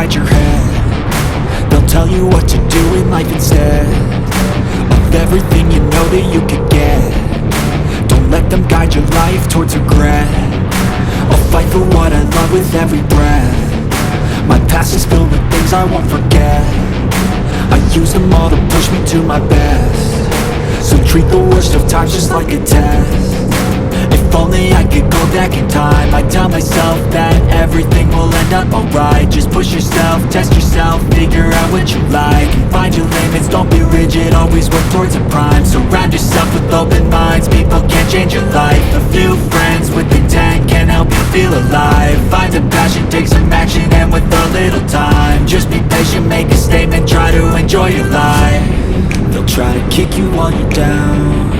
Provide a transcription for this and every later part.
inside your head. They'll tell you what to do in life instead of everything you know that you could get. Don't let them guide your life towards regret. I'll fight for what I love with every breath. My past is filled with things I won't forget. I use them all to push me to my best. So treat the worst of times just like a test. If only I could go back in time, I'd tell myself that everything will end up alright. Just push yourself, test yourself, figure out what you like, and find your limits, don't be rigid, always work towards a prime. Surround yourself with open minds, people can change your life. A few friends with intent can help you feel alive. Find a passion, take some action, and with a little time, just be patient, make a statement, try to enjoy your life. They'll try to kick you while you're down.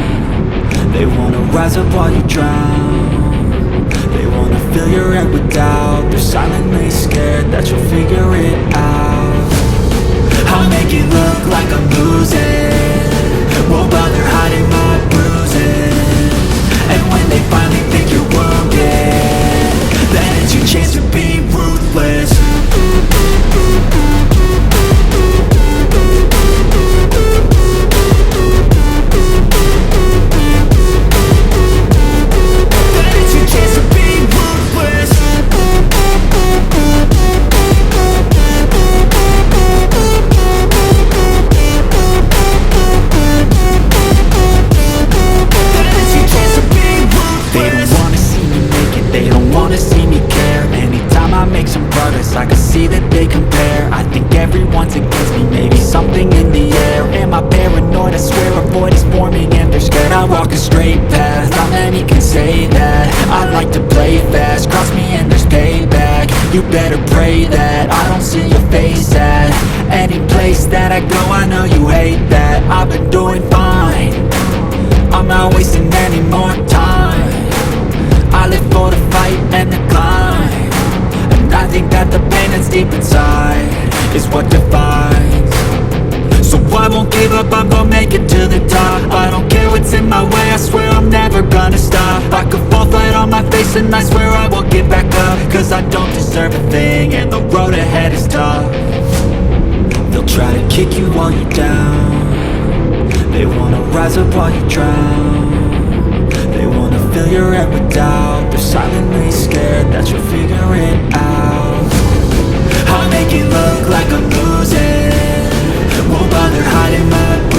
They wanna rise up while you drown. They wanna fill your head with doubt. They're silently scared that you'll figure it out. I'll make it look like I'm losing, won't bother hiding my bruises. And when they finally think you're wounded, then it's your chance to be ruthless. I can see that they compare. I think everyone's against me, maybe something in the air. Am I paranoid? I swear a void is forming and they're scared. I walk a straight path, not many can say that. I like to play fast, cross me and there's payback. You better pray that I don't see your face at any place that I go. I know you hate that. I've been doing fine, I'm not wasting any more time. I live for the fight and the climb. I think that the pain that's deep inside is what defines. So I won't give up, I'm gonna make it to the top. I don't care what's in my way, I swear I'm never gonna stop. I could fall flat on my face and I swear I won't get back up, cause I don't deserve a thing and the road ahead is tough. They'll try to kick you while you're down. They wanna rise up while you drown. They wanna fill your head with doubt. They're silently scared that you'll figure it out. I'll make it look like I'm losing, won't bother hiding my